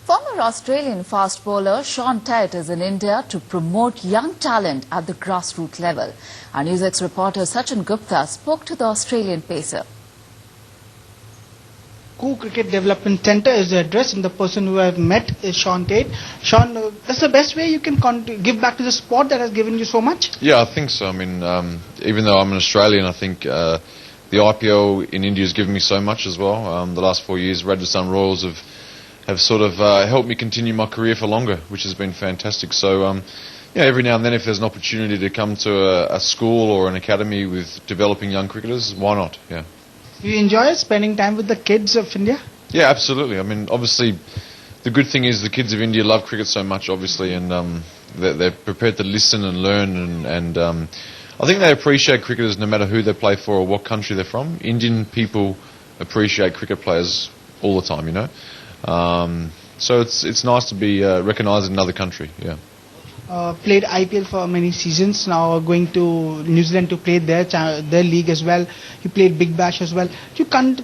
Former Australian fast bowler Shaun Tait is in India to promote young talent at the grassroots level. Our NewsX reporter Sachin Gupta spoke to the Australian pacer. KOOH Cricket Development Centre is the address, and the person who I've met is Shaun Tait. Shaun, that's the best way you can give back to the sport that has given you so much? Yeah, I think so. I mean, even though I'm an Australian, I think the IPL in India has given me so much as well. The last 4 years, Rajasthan Royals have sort of helped me continue my career for longer, which has been fantastic. So, yeah, every now and then if there's an opportunity to come to a school or an academy with developing young cricketers, why not? Yeah. You enjoy spending time with the kids of India? Yeah, absolutely. I mean, obviously, the good thing is the kids of India love cricket so much, obviously, and they're prepared to listen and learn, and I think they appreciate cricketers no matter who they play for or what country they're from. Indian people appreciate cricket players all the time, you know. So it's nice to be recognised in another country, yeah. Played IPL for many seasons, now going to New Zealand to play their league as well. You played Big Bash as well. You can't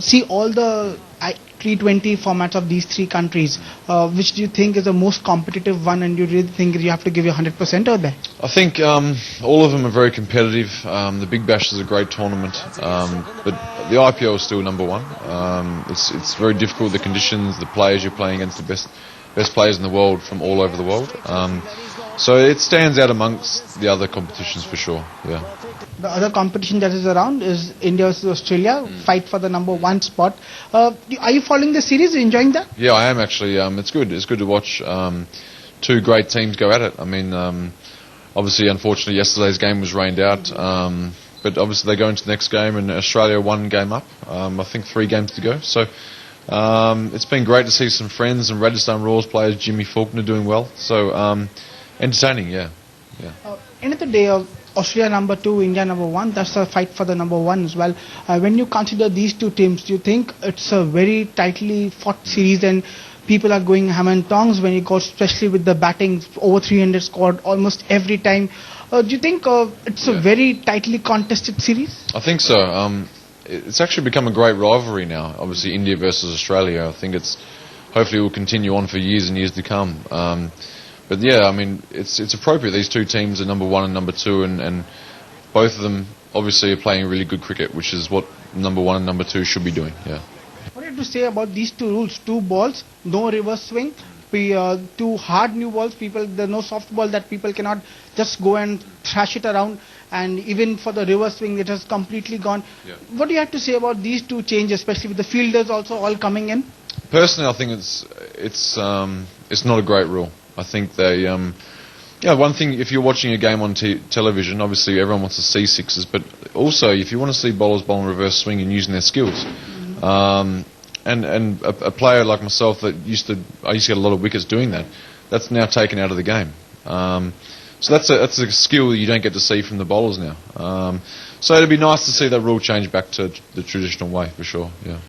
see all the T20 formats of these three countries. Which do you think is the most competitive one, and you really think you have to give your 100% over there? I think all of them are very competitive. The Big Bash is a great tournament, but the IPL is still number one. It's very difficult, the conditions, the players you're playing against, the best players in the world from all over the world. So it stands out amongst the other competitions for sure, yeah. The other competition that is around is India versus Australia, fight for the number one spot. Are you following the series, enjoying that? Yeah, I am actually. It's good to watch two great teams go at it. I mean, obviously, unfortunately, yesterday's game was rained out, but obviously they go into the next game, and Australia one game up. I think 3 games to go. So it's been great to see some friends and Rajasthan Royals players, Jimmy Faulkner, doing well. So entertaining, yeah. End of the day, Australia number 2, India number 1, that's a fight for the number 1 as well. When you consider these two teams, do you think it's a very tightly fought series and people are going ham and tongs when you go, especially with the batting, over 300 scored almost every time? Do you think it's a very tightly contested series? I think so. It's actually become a great rivalry now, obviously India versus Australia. I think hopefully will continue on for years and years to come. But yeah, I mean, it's appropriate. These two teams are number 1 and number 2, and both of them obviously are playing really good cricket, which is what number 1 and number 2 should be doing, yeah. What do you have to say about these two rules? 2 balls, no reverse swing, 2 hard new balls, there's no soft ball that people cannot just go and thrash it around, and even for the reverse swing it has completely gone. Yeah. What do you have to say about these 2 changes, especially with the fielders also all coming in? Personally, I think it's not a great rule. I think they, one thing, if you're watching a game on television, obviously everyone wants to see sixes, but also if you want to see bowlers bowling reverse swing and using their skills, and a player like myself that I used to get a lot of wickets doing that, that's now taken out of the game. So that's a skill you don't get to see from the bowlers now. So it'd be nice to see that rule change back to the traditional way, for sure, yeah.